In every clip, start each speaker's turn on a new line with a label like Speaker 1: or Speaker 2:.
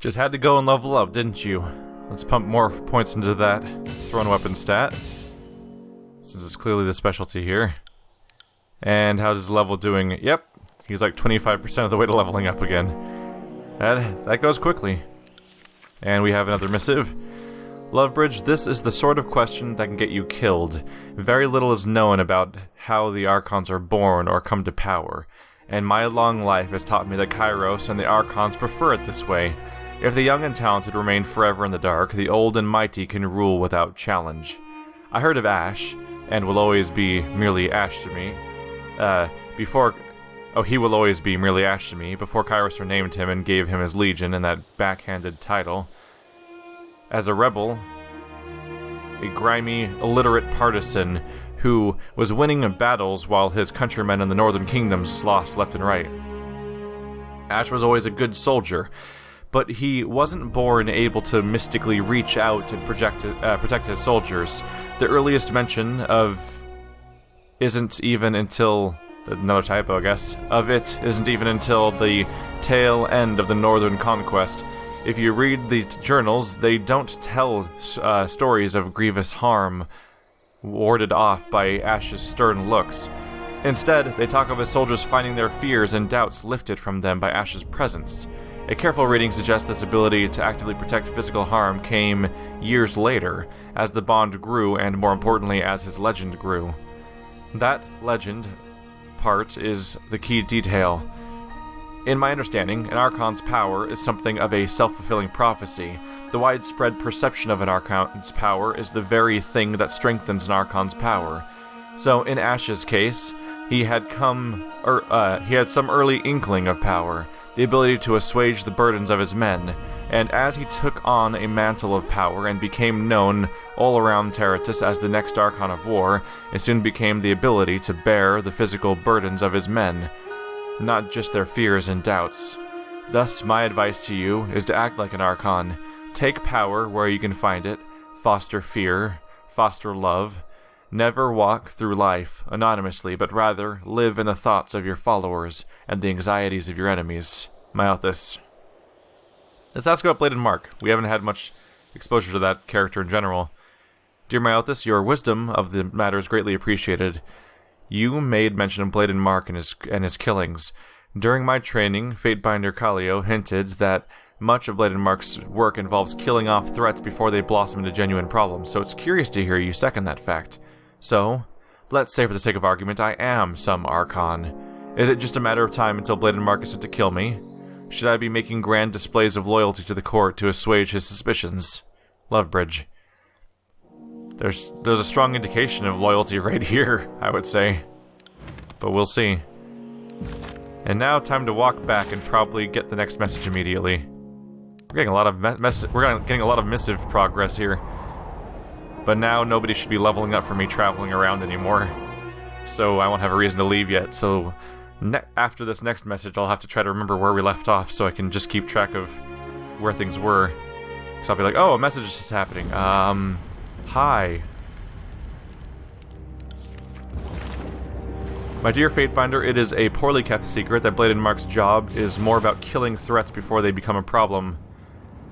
Speaker 1: Just had to go and level up, didn't you? Let's pump more points into that thrown weapon stat, since it's clearly the specialty here. And how's his level doing? Yep, he's like 25% of the way to leveling up again. That goes quickly. And we have another missive. Lovebridge, this is the sort of question that can get you killed. Very little is known about how the Archons are born or come to power, and my long life has taught me that Kairos and the Archons prefer it this way. If the young and talented remain forever in the dark, the old and mighty can rule without challenge. I heard of Ash, and will always be merely Ash to me. He will always be merely Ash to me, before Kairos renamed him and gave him his legion and that backhanded title. As a rebel, a grimy, illiterate partisan who was winning battles while his countrymen in the Northern Kingdoms lost left and right. Ash was always a good soldier, but he wasn't born able to mystically reach out and protect his soldiers. The earliest mention of isn't even until... another typo, I guess. Of it isn't even until the tail end of the Northern Conquest. If you read the journals, they don't tell stories of grievous harm warded off by Ash's stern looks. Instead, they talk of his soldiers finding their fears and doubts lifted from them by Ash's presence. A careful reading suggests this ability to actively protect physical harm came years later, as the bond grew and, more importantly, as his legend grew. That legend part is the key detail. In my understanding, an Archon's power is something of a self-fulfilling prophecy. The widespread perception of an Archon's power is the very thing that strengthens an Archon's power. So, in Ash's case, he had some early inkling of power, the ability to assuage the burdens of his men, and as he took on a mantle of power and became known all around Terratus as the next Archon of War, it soon became the ability to bear the physical burdens of his men, not just their fears and doubts. Thus, my advice to you is to act like an Archon. Take power where you can find it, foster fear, foster love. Never walk through life anonymously, but rather live in the thoughts of your followers and the anxieties of your enemies. Malthus. Let's ask about Blade and Mark. We haven't had much exposure to that character in general. Dear Malthus, your wisdom of the matter is greatly appreciated. You made mention of Blade and Mark and his killings. During my training, Fatebinder Kallio hinted that much of Blade and Mark's work involves killing off threats before they blossom into genuine problems, so it's curious to hear you second that fact. So, let's say for the sake of argument, I am some Archon. Is it just a matter of time until Blade and Mark is sent to kill me? Should I be making grand displays of loyalty to the court to assuage his suspicions? Lovebridge. There's a strong indication of loyalty right here, I would say. But we'll see. And now, time to walk back and probably get the next message immediately. We're getting a lot of missive progress here. But now nobody should be leveling up for me traveling around anymore. So I won't have a reason to leave yet, so after this next message I'll have to try to remember where we left off so I can just keep track of where things were. Because I'll be like, oh, a message is happening. Hi. My dear Fatebinder, it is a poorly kept secret that Blade and Mark's job is more about killing threats before they become a problem.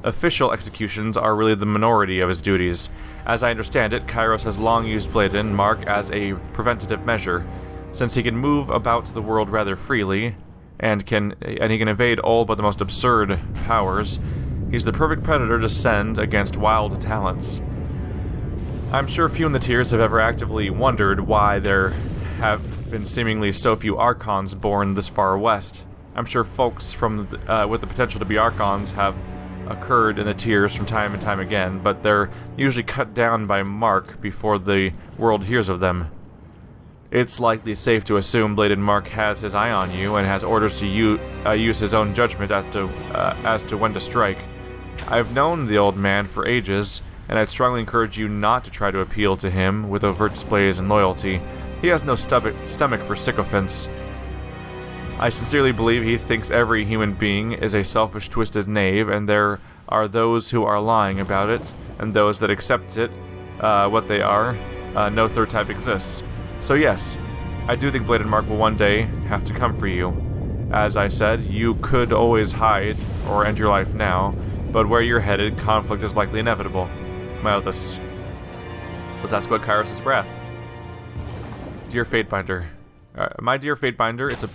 Speaker 1: Official executions are really the minority of his duties. As I understand it, Kairos has long used Blade and Mark as a preventative measure. Since he can move about the world rather freely, and he can evade all but the most absurd powers, he's the perfect predator to send against wild talents. I'm sure few in the tiers have ever actively wondered why there have been seemingly so few Archons born this far west. I'm sure folks with the potential to be Archons have occurred in the tiers from time and time again, but they're usually cut down by Mark before the world hears of them. It's likely safe to assume Blade and Mark has his eye on you and has orders to use his own judgment as to when to strike. I've known the old man for ages, and I'd strongly encourage you not to try to appeal to him with overt displays and loyalty. He has no stomach for sycophants. I sincerely believe he thinks every human being is a selfish, twisted knave, and there are those who are lying about it, and those that accept it, what they are. No third type exists. So yes, I do think Blade and Mark will one day have to come for you. As I said, you could always hide, or end your life now. But where you're headed, conflict is likely inevitable. Malthus. Let's ask about Kairos' wrath. Dear Fatebinder. My dear Fatebinder, it's a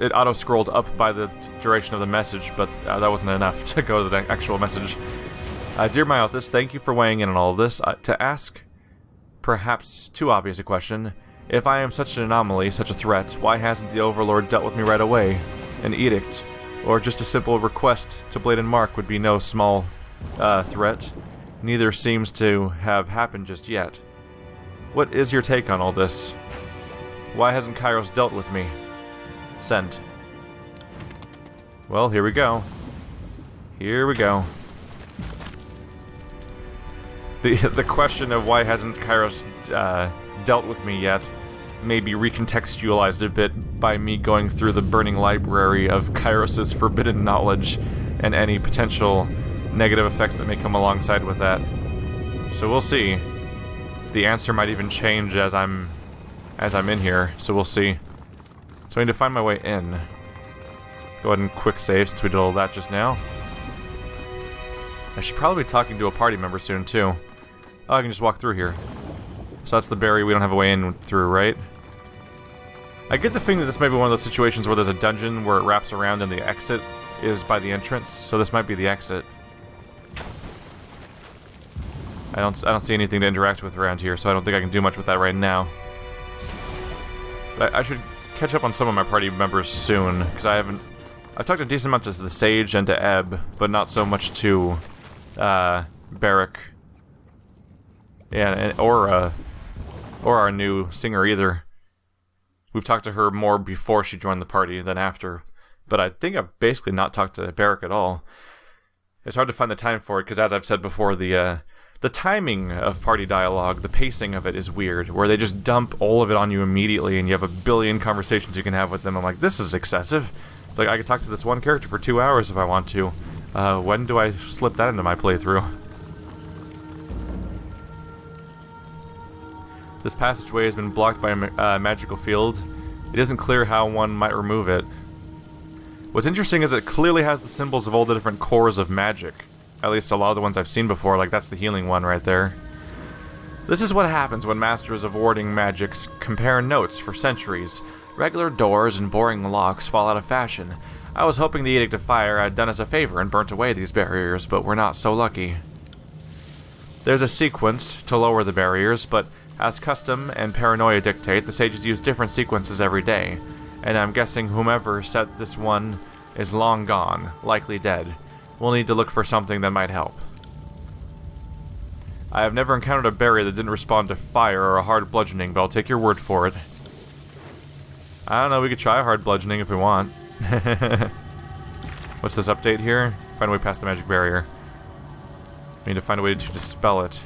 Speaker 1: it auto-scrolled up by the duration of the message, but that wasn't enough to go to the actual message. Dear Malthus, thank you for weighing in on all of this. To ask, perhaps too obvious a question, if I am such an anomaly, such a threat, why hasn't the Overlord dealt with me right away? An edict, or just a simple request to Blade and Mark would be no small threat. Neither seems to have happened just yet. What is your take on all this? Why hasn't Kairos dealt with me? Send. Well, here we go. Here we go. The question of why hasn't Kairos dealt with me yet may be recontextualized a bit by me going through the burning library of Kairos' forbidden knowledge and any potential negative effects that may come alongside with that. So we'll see. The answer might even change as I'm in here, so we'll see. So I need to find my way in. Go ahead and quick save since we did all that just now. I should probably be talking to a party member soon too. Oh, I can just walk through here. So that's the berry we don't have a way in through, right? I get the feeling that this might be one of those situations where there's a dungeon where it wraps around and the exit is by the entrance, so this might be the exit. I don't see anything to interact with around here, so I don't think I can do much with that right now. But I should catch up on some of my party members soon, because I've talked a decent amount to the Sage and to Ebb, but not so much to Barrack. Yeah, or our new singer either. We've talked to her more before she joined the party than after, but I think I've basically not talked to Barrack at all. It's hard to find the time for it, because as I've said before, the timing of party dialogue, the pacing of it is weird, where they just dump all of it on you immediately and you have a billion conversations you can have with them. I'm like, this is excessive. It's like, I could talk to this one character for 2 hours if I want to. When do I slip that into my playthrough? This passageway has been blocked by a magical field. It isn't clear how one might remove it. What's interesting is it clearly has the symbols of all the different cores of magic. At least a lot of the ones I've seen before, like that's the healing one right there. This is what happens when masters of warding magics compare notes for centuries. Regular doors and boring locks fall out of fashion. I was hoping the Edict of Fire had done us a favor and burnt away these barriers, but we're not so lucky. There's a sequence to lower the barriers, but as custom and paranoia dictate, the sages use different sequences every day, and I'm guessing whomever set this one is long gone, likely dead. We'll need to look for something that might help. I have never encountered a barrier that didn't respond to fire or a hard bludgeoning, but I'll take your word for it. I don't know, we could try a hard bludgeoning if we want. What's this update here? Find a way past the magic barrier. We need to find a way to dispel it.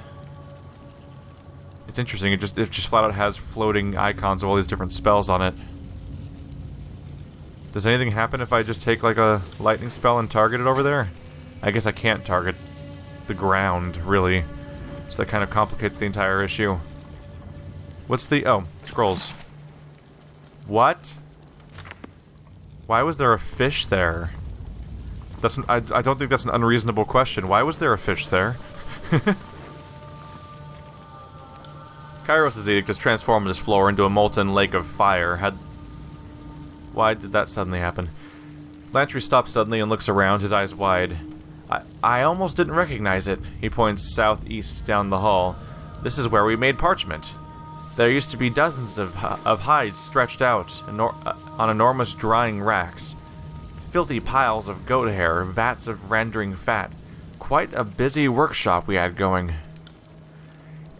Speaker 1: It's interesting, it just flat out has floating icons of all these different spells on it. Does anything happen if I just take like a lightning spell and target it over there? I guess I can't target the ground, really. So that kind of complicates the entire issue. What's the... oh, scrolls. What? Why was there a fish there? I don't think that's an unreasonable question. Why was there a fish there? Kairos' edict has transformed this floor into a molten lake of fire. Why did that suddenly happen? Lantry stops suddenly and looks around, his eyes wide. I almost didn't recognize it. He points southeast down the hall. This is where we made parchment. There used to be dozens of hides stretched out on enormous drying racks. Filthy piles of goat hair, vats of rendering fat. Quite a busy workshop we had going.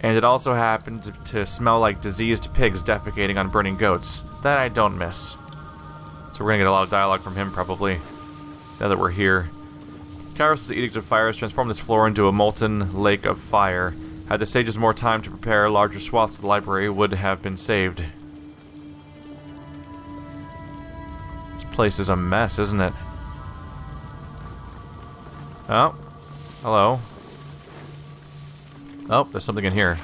Speaker 1: And it also happened to smell like diseased pigs defecating on burning goats. That I don't miss. So we're gonna get a lot of dialogue from him, probably, now that we're here. Kairos' Edict of Fire has transformed this floor into a molten lake of fire. Had the sages more time to prepare, larger swaths of the library would have been saved. This place is a mess, isn't it? Oh. Hello. Oh, there's something in here.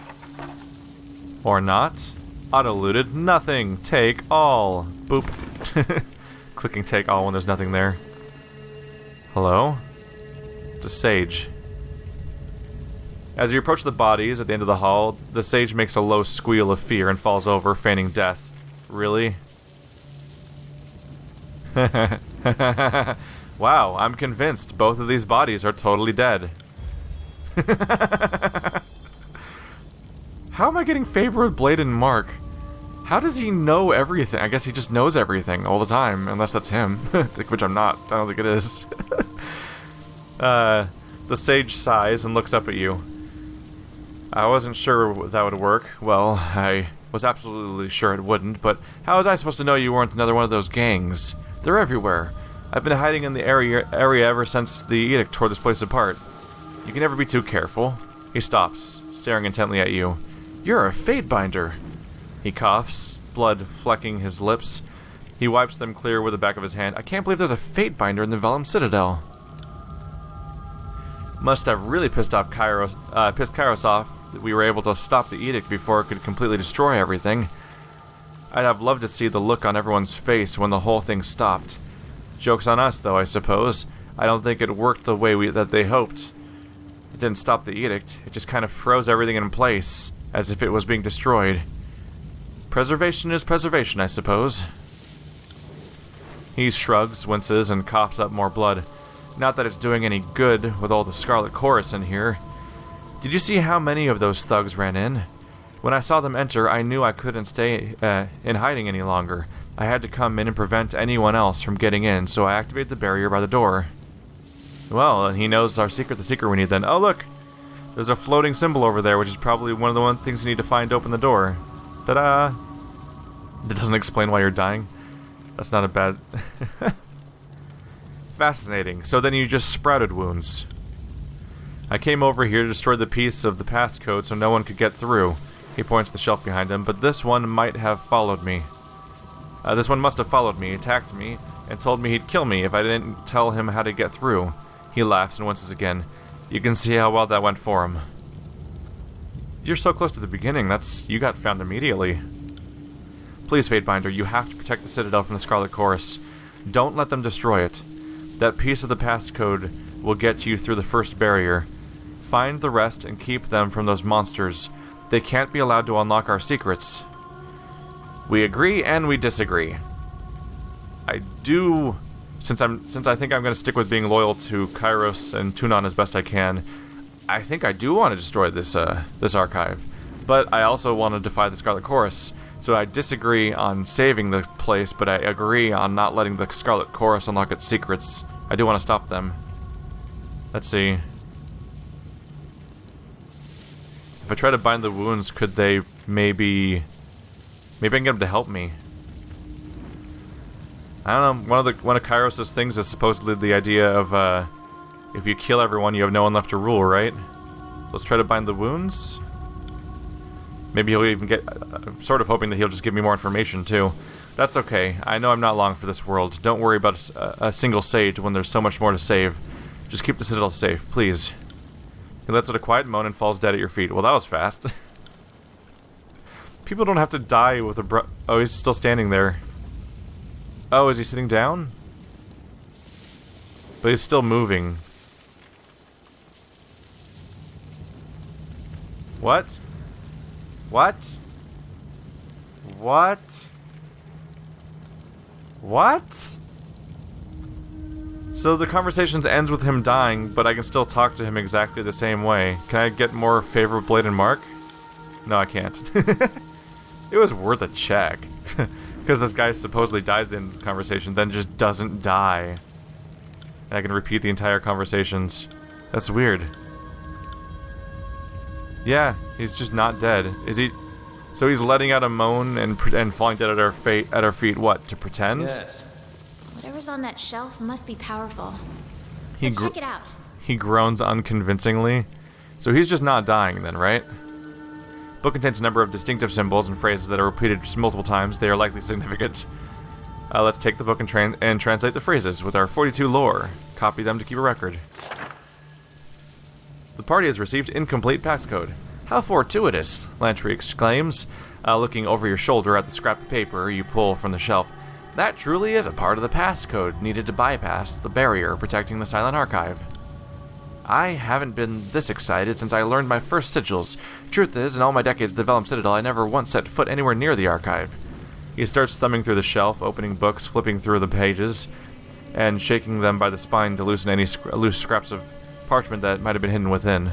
Speaker 1: Or not. Auto-looted. Nothing. Take all. Boop. Clicking take all when there's nothing there. Hello? It's a sage. As you approach the bodies at the end of the hall, the sage makes a low squeal of fear and falls over, feigning death. Really? Wow, I'm convinced both of these bodies are totally dead. How am I getting favor with Blade and Mark? How does he know everything? I guess he just knows everything all the time, unless that's him. Which I'm not. I don't think it is. The sage sighs and looks up at you. I wasn't sure that would work. Well, I was absolutely sure it wouldn't, but how was I supposed to know you weren't another one of those gangs? They're everywhere. I've been hiding in the area ever since the edict tore this place apart. You can never be too careful. He stops, staring intently at you. You're a Fatebinder. He coughs, blood flecking his lips. He wipes them clear with the back of his hand. I can't believe there's a Fatebinder in the Vellum Citadel. Must have really pissed Kairos off that we were able to stop the edict before it could completely destroy everything. I'd have loved to see the look on everyone's face when the whole thing stopped. Joke's on us, though, I suppose. I don't think it worked the way that they hoped. It didn't stop the edict. It just kind of froze everything in place, as if it was being destroyed. Preservation is preservation, I suppose. He shrugs, winces, and coughs up more blood. Not that it's doing any good with all the Scarlet Chorus in here. Did you see how many of those thugs ran in? When I saw them enter, I knew I couldn't stay in hiding any longer. I had to come in and prevent anyone else from getting in, so I activated the barrier by the door. Well, he knows the secret we need then. Oh, look! There's a floating symbol over there, which is probably one of the things you need to find to open the door. Ta-da! That doesn't explain why you're dying. That's not a bad... Fascinating. So then you just sprouted wounds. I came over here to destroy the piece of the passcode so no one could get through. He points to the shelf behind him, but this one might have followed me. This one must have followed me, attacked me, and told me he'd kill me if I didn't tell him how to get through. He laughs and winces again. You can see how well that went for him. You're so close to the beginning, you got found immediately. Please, Fatebinder, you have to protect the Citadel from the Scarlet Chorus. Don't let them destroy it. That piece of the passcode will get you through the first barrier. Find the rest and keep them from those monsters. They can't be allowed to unlock our secrets. We agree and we disagree. I do... Since I think I'm going to stick with being loyal to Kairos and Tunon as best I can, I think I do want to destroy this archive. But I also want to defy the Scarlet Chorus. So I disagree on saving the place, but I agree on not letting the Scarlet Chorus unlock its secrets. I do want to stop them. Let's see. If I try to bind the wounds, could they maybe I can get them to help me. I don't know, one of Kairos' things is supposedly the idea of, if you kill everyone, you have no one left to rule, right? Let's try to bind the wounds. Maybe he'll even get... I'm sort of hoping that he'll just give me more information, too. That's okay. I know I'm not long for this world. Don't worry about a single sage when there's so much more to save. Just keep the Citadel safe, please. He lets out a quiet moan and falls dead at your feet. Well, that was fast. People don't have to die with a Oh, he's still standing there. Oh, is he sitting down? But he's still moving. What? What? What? What? So the conversation ends with him dying, but I can still talk to him exactly the same way. Can I get more favor with Blade and Mark? No, I can't. It was worth a check. Because this guy supposedly dies at the end of the conversation, then just doesn't die. And I can repeat the entire conversations. That's weird. Yeah, he's just not dead. Is he? So he's letting out a moan and falling dead at our feet. What, to pretend?
Speaker 2: Yes.
Speaker 3: Whatever's on that shelf must be powerful. Let's check it out.
Speaker 1: He groans unconvincingly. So he's just not dying then, right? Book contains a number of distinctive symbols and phrases that are repeated multiple times. They are likely significant. Let's take the book and translate the phrases with our 42 lore. Copy them to keep a record. The party has received incomplete passcode. How fortuitous, Lantry exclaims, looking over your shoulder at the scrap of paper you pull from the shelf. That truly is a part of the passcode needed to bypass the barrier protecting the Silent Archive. I haven't been this excited since I learned my first sigils. Truth is, in all my decades of the Vellum Citadel, I never once set foot anywhere near the archive. He starts thumbing through the shelf, opening books, flipping through the pages, and shaking them by the spine to loosen any loose scraps of parchment that might have been hidden within.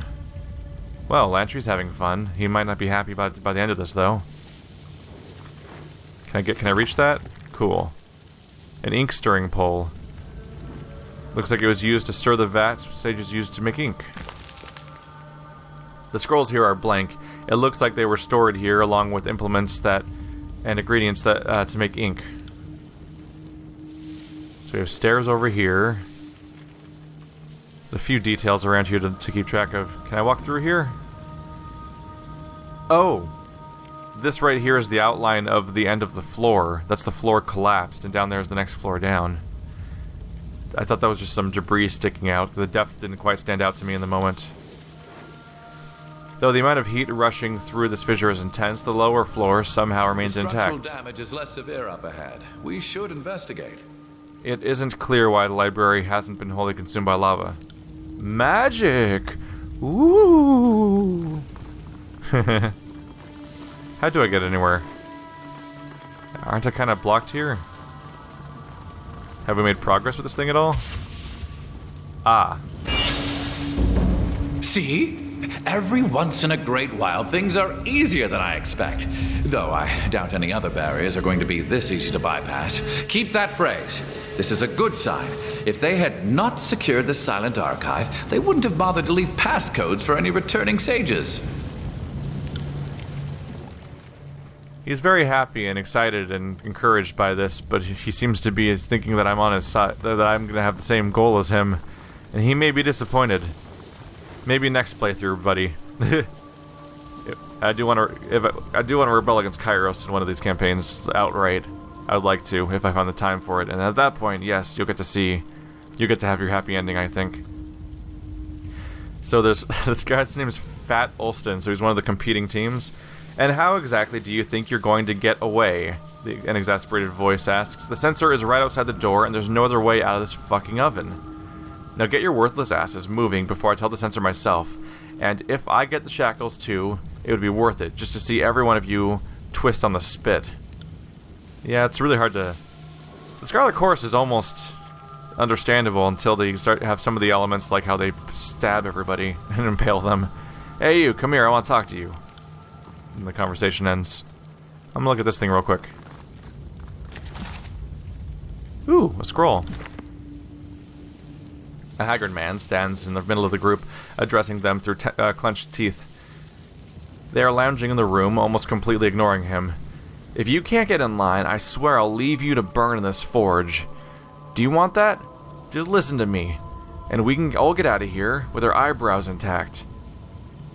Speaker 1: Well, Lantry's having fun. He might not be happy by the end of this, though. Can I reach that? Cool. An ink stirring pole. Looks like it was used to stir the vats sages used to make ink. The scrolls here are blank. It looks like they were stored here along with implements and ingredients to make ink. So we have stairs over here. There's a few details around here to keep track of. Can I walk through here? Oh! This right here is the outline of the end of the floor. That's the floor collapsed, and down there is the next floor down. I thought that was just some debris sticking out. The depth didn't quite stand out to me in the moment. Though the amount of heat rushing through this fissure is intense, the lower floor somehow remains intact.
Speaker 2: Structural damage is less severe up ahead. We should investigate.
Speaker 1: It isn't clear why the library hasn't been wholly consumed by lava. Magic! Ooh! How do I get anywhere? Aren't I kind of blocked here? Have we made progress with this thing at all? Ah.
Speaker 2: See? Every once in a great while, things are easier than I expect. Though I doubt any other barriers are going to be this easy to bypass. Keep that phrase. This is a good sign. If they had not secured the Silent Archive, they wouldn't have bothered to leave passcodes for any returning sages.
Speaker 1: He's very happy and excited and encouraged by this, but he seems to be thinking that I'm on his side, that I'm going to have the same goal as him, and he may be disappointed. Maybe next playthrough, buddy. I do want to rebel against Kairos in one of these campaigns outright. I would like to, if I found the time for it, and at that point, yes, you get to have your happy ending, I think. So there's this guy's name is Fat Ulsten, so he's one of the competing teams. And how exactly do you think you're going to get away? An exasperated voice asks. The sensor is right outside the door, and there's no other way out of this fucking oven. Now get your worthless asses moving before I tell the sensor myself. And if I get the shackles too, it would be worth it, just to see every one of you twist on the spit. Yeah, it's really hard to... The Scarlet Course is almost understandable until they start to have some of the elements, like how they stab everybody and impale them. Hey you, come here, I want to talk to you. And the conversation ends. I'm gonna look at this thing real quick. Ooh, a scroll. A haggard man stands in the middle of the group, addressing them through clenched teeth. They are lounging in the room, almost completely ignoring him. If you can't get in line, I swear I'll leave you to burn in this forge. Do you want that? Just listen to me, and we can all get out of here with our eyebrows intact.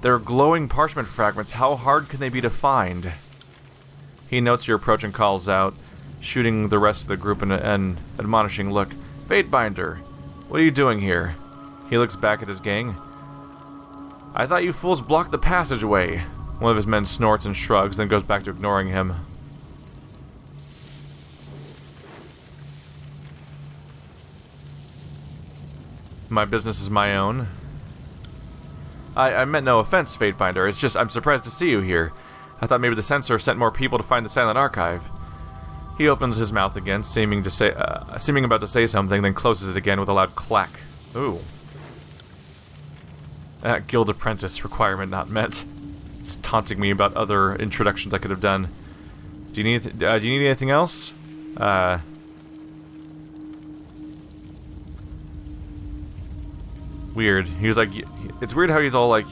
Speaker 1: They're glowing parchment fragments. How hard can they be to find? He notes your approach and calls out, shooting the rest of the group an admonishing look. Fatebinder, what are you doing here? He looks back at his gang. I thought you fools blocked the passageway. One of his men snorts and shrugs, then goes back to ignoring him. My business is my own. I meant no offense, Fatebinder. It's just I'm surprised to see you here. I thought maybe the censor sent more people to find the Silent Archive. He opens his mouth again, seeming about to say something, then closes it again with a loud clack. Ooh. That guild apprentice requirement not met. It's taunting me about other introductions I could have done. Do you need anything else? Weird. He was like, it's weird how he's all like,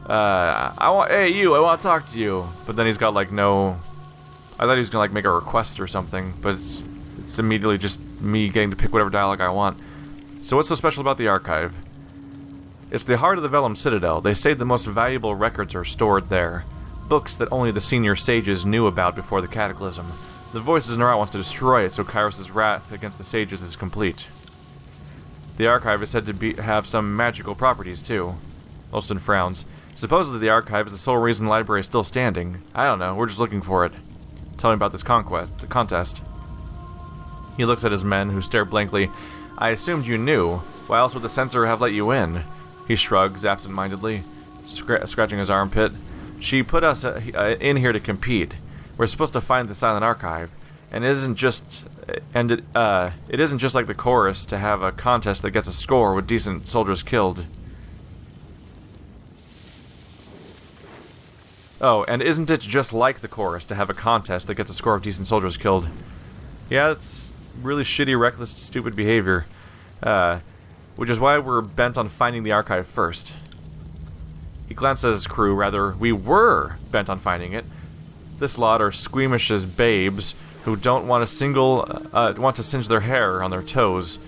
Speaker 1: I want to talk to you. But then he's got like no, I thought he was gonna like make a request or something, but it's immediately just me getting to pick whatever dialogue I want. So what's so special about the archive? It's the heart of the Vellum Citadel. They say the most valuable records are stored there. Books that only the senior sages knew about before the Cataclysm. The Voices Nora wants to destroy it so Kairos' wrath against the sages is complete. The archive is said to have some magical properties, too. Ulsten frowns. Supposedly the archive is the sole reason the library is still standing. I don't know, we're just looking for it. Tell me about this contest. He looks at his men, who stare blankly. I assumed you knew. Why else would the censor have let you in? He shrugs absent-mindedly, scratching his armpit. She put us in here to compete. We're supposed to find the silent archive, and it isn't just like the chorus to have a contest that gets a score with decent soldiers killed. Oh, and isn't it just like the chorus to have a contest that gets a score of decent soldiers killed? Yeah, it's really shitty, reckless, stupid behavior. Which is why we're bent on finding the archive first. He glanced at his crew, rather, we were bent on finding it. This lot are squeamish as babes who don't want to singe their hair on their toes.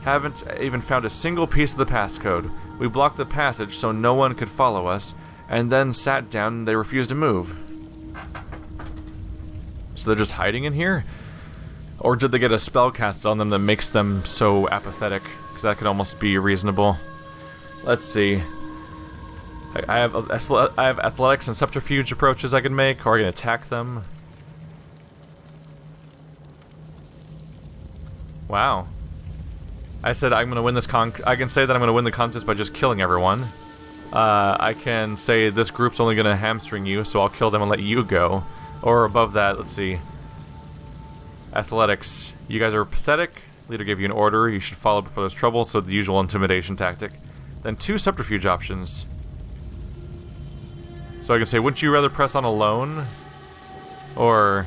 Speaker 1: Haven't even found a single piece of the passcode. We blocked the passage so no one could follow us, and then sat down and they refused to move. So they're just hiding in here? Or did they get a spell cast on them that makes them so apathetic? Because that could almost be reasonable. Let's see. I have athletics and subterfuge approaches I can make, or I can attack them. Wow. I said I'm going to win this I can say that I'm going to win the contest by just killing everyone. I can say this group's only going to hamstring you, so I'll kill them and let you go. Or above that, let's see. Athletics. You guys are pathetic. Leader gave you an order. You should follow before there's trouble, so the usual intimidation tactic. Then 2 subterfuge options. So I can say, wouldn't you rather press on alone? Or...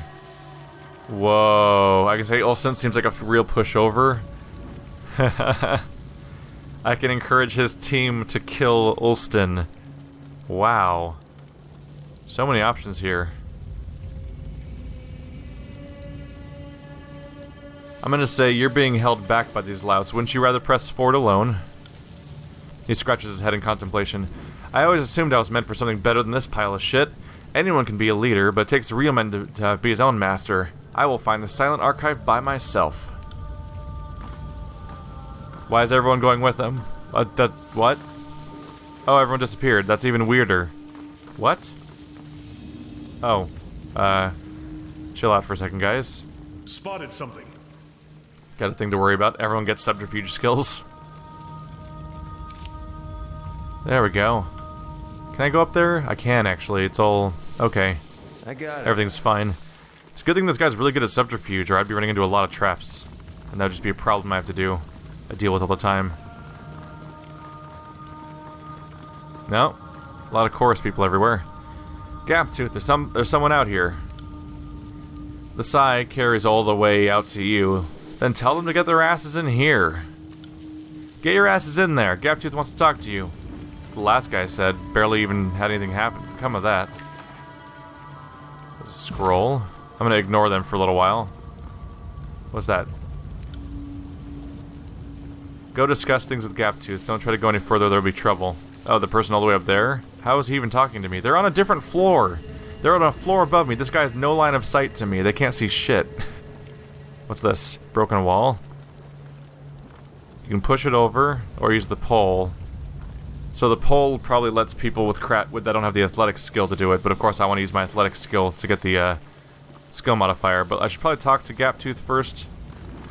Speaker 1: Whoa. I can say Ulsten seems like a real pushover. I can encourage his team to kill Ulsten. Wow. So many options here. I'm gonna say you're being held back by these louts. Wouldn't you rather press forward alone? He scratches his head in contemplation. I always assumed I was meant for something better than this pile of shit. Anyone can be a leader, but it takes a real man to be his own master. I will find the silent archive by myself. Why is everyone going with him? What? Oh, everyone disappeared. That's even weirder. What? Oh. Chill out for a second, guys.
Speaker 4: Spotted something.
Speaker 1: Got a thing to worry about. Everyone gets subterfuge skills. There we go. Can I go up there? I can, actually. It's all... okay.
Speaker 5: I got it.
Speaker 1: Everything's fine. It's a good thing this guy's really good at subterfuge, or I'd be running into a lot of traps. And that would just be a problem I have to deal with all the time. No. A lot of chorus people everywhere. Gaptooth, there's someone out here. The sigh carries all the way out to you. Then tell them to get their asses in here. Get your asses in there. Gaptooth wants to talk to you. That's what the last guy said. Barely even had anything come of that. There's a scroll. I'm gonna ignore them for a little while. What's that? Go discuss things with Gaptooth. Don't try to go any further, there'll be trouble. Oh, the person all the way up there? How is he even talking to me? They're on a different floor. They're on a floor above me. This guy has no line of sight to me. They can't see shit. What's this? Broken wall? You can push it over, or use the pole. So the pole probably lets people with that don't have the athletics skill to do it, but of course I want to use my athletics skill to get the skill modifier. But I should probably talk to Gaptooth first,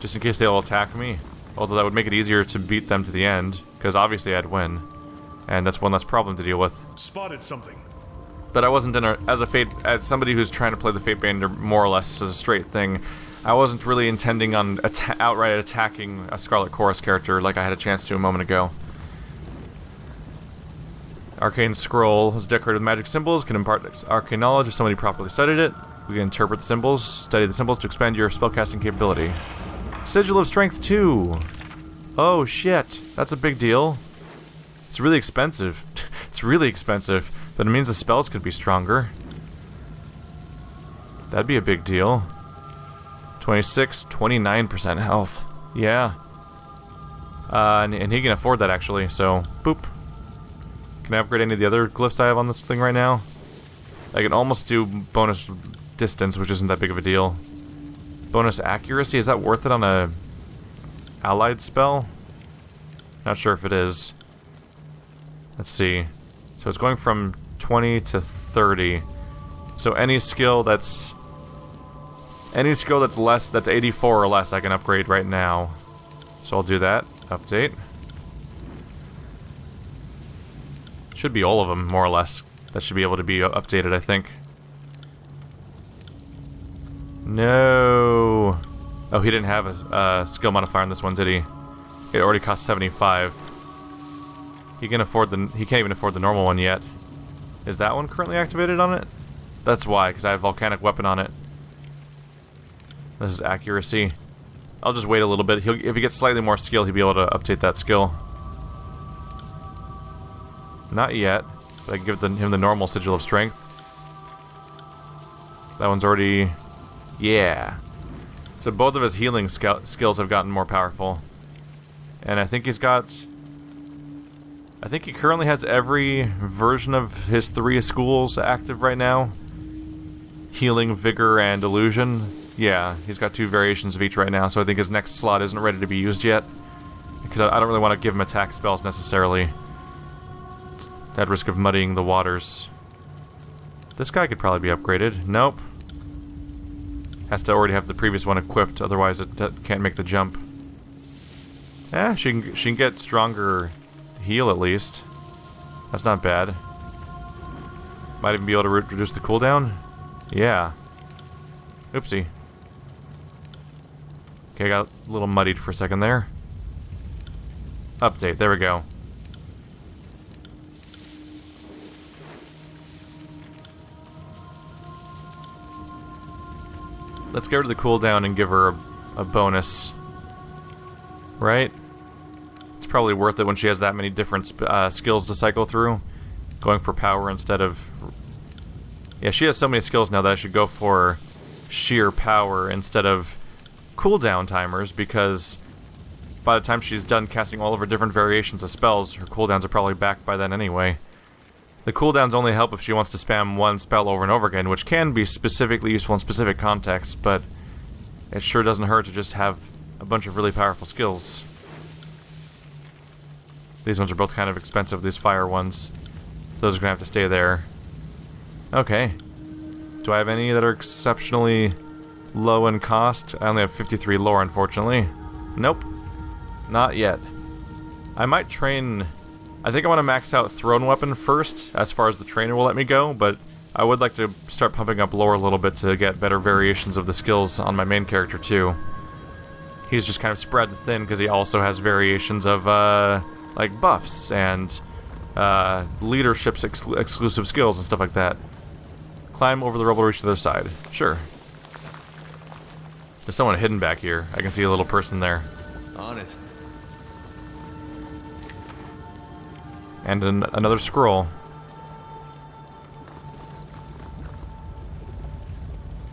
Speaker 1: just in case they'll attack me. Although that would make it easier to beat them to the end, because obviously I'd win. And that's one less problem to deal with.
Speaker 4: Spotted something.
Speaker 1: But I wasn't as somebody who's trying to play the Fatebinder more or less as a straight thing, I wasn't really intending on outright attacking a Scarlet Chorus character like I had a chance to a moment ago. Arcane Scroll is decorated with magic symbols, can impart arcane knowledge if somebody properly studied it. We can interpret the symbols, study the symbols to expand your spellcasting capability. Sigil of Strength 2! Oh shit, that's a big deal. It's really expensive. It's really expensive, but it means the spells could be stronger. That'd be a big deal. 26, 29% health. Yeah. And he can afford that actually, so boop. Can I upgrade any of the other glyphs I have on this thing right now? I can almost do bonus distance, which isn't that big of a deal. Bonus accuracy, is that worth it on a allied spell? Not sure if it is. Let's see. So it's going from 20 to 30. So any skill that's Any skill that's 84 or less I can upgrade right now. So I'll do that. Update. Should be all of them, more or less. That should be able to be updated, I think. No. Oh, he didn't have a skill modifier on this one, did he? It already cost 75. He can't even afford the normal one yet. Is that one currently activated on it? That's why, because I have volcanic weapon on it. This is accuracy. I'll just wait a little bit. If he gets slightly more skill, he'll be able to update that skill. Not yet, but I can give him the normal sigil of strength. That one's already... Yeah. So both of his healing skills have gotten more powerful. And I think he's got... I think he currently has every version of his 3 schools active right now. Healing, Vigor, and Illusion. Yeah, he's got 2 variations of each right now, so I think his next slot isn't ready to be used yet. Because I don't really want to give him attack spells necessarily. It's at risk of muddying the waters. This guy could probably be upgraded. Nope. Has to already have the previous one equipped, otherwise it can't make the jump. Eh, she can get stronger heal at least. That's not bad. Might even be able to reduce the cooldown. Yeah. Oopsie. Okay, I got a little muddied for a second there. Update, there we go. Let's get rid of the cooldown and give her a bonus. Right? It's probably worth it when she has that many different skills to cycle through. Going for power instead of... Yeah, she has so many skills now that I should go for sheer power instead of cooldown timers, because by the time she's done casting all of her different variations of spells, her cooldowns are probably back by then anyway. The cooldowns only help if she wants to spam one spell over and over again, which can be specifically useful in specific contexts, but it sure doesn't hurt to just have a bunch of really powerful skills. These ones are both kind of expensive, these fire ones. Those are going to have to stay there. Okay. Do I have any that are exceptionally low in cost? I only have 53 lore, unfortunately. Nope. Not yet. I might train... I think I want to max out Throne Weapon first, as far as the trainer will let me go, but I would like to start pumping up lore a little bit to get better variations of the skills on my main character, too. He's just kind of spread thin, because he also has variations of, like, buffs and leadership's exclusive skills and stuff like that. Climb over the rubble, reach to the other side. Sure. There's someone hidden back here. I can see a little person there.
Speaker 5: On it.
Speaker 1: And another scroll.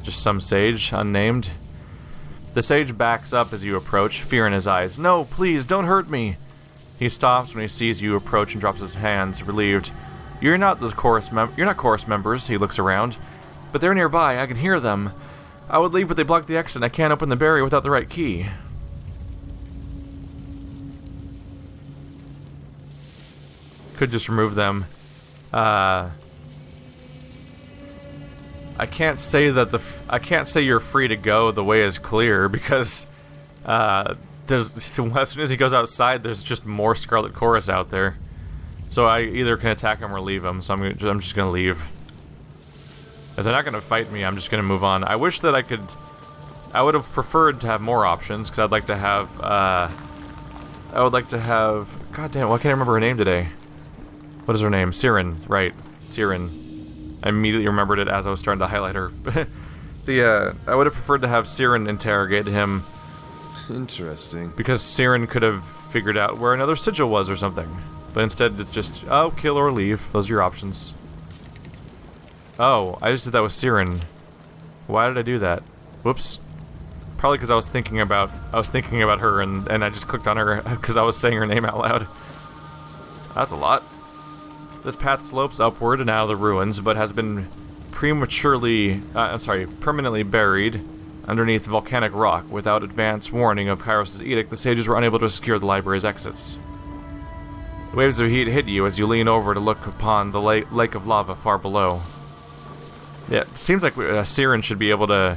Speaker 1: Just some sage, unnamed. The sage backs up as you approach, fear in his eyes. No, please, don't hurt me. He stops when he sees you approach and drops his hands, relieved. You're not chorus members, he looks around. But they're nearby, I can hear them. I would leave, but they blocked the exit and I can't open the barrier without the right key. Could just remove them. I can't say you're free to go. The way is clear because as soon as he goes outside, there's just more Scarlet Chorus out there. So I either can attack him or leave him. So I'm just gonna leave. If they're not gonna fight me, I'm just gonna move on. I wish that I could. I would have preferred to have more options because I'd like to have. I would like to have. God damn! Why can't I remember her name today? What is her name? Siren, right? Siren. I immediately remembered it as I was starting to highlight her. I would have preferred to have Siren interrogate him.
Speaker 5: Interesting.
Speaker 1: Because Siren could have figured out where another sigil was or something. But instead it's just, oh, kill or leave. Those are your options. Oh, I just did that with Siren. Why did I do that? Whoops. Probably because I was thinking about her and I just clicked on her because I was saying her name out loud. That's a lot. This path slopes upward and out of the ruins, but has been permanently buried underneath volcanic rock. Without advance warning of Kairos' edict, the sages were unable to secure the library's exits. Waves of heat hit you as you lean over to look upon the lake of lava far below. Yeah, it seems like Siren should be able to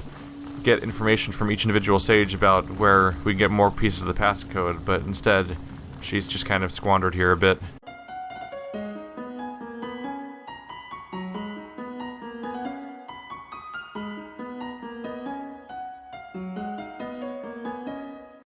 Speaker 1: get information from each individual sage about where we can get more pieces of the passcode, but instead, she's just kind of squandered here a bit.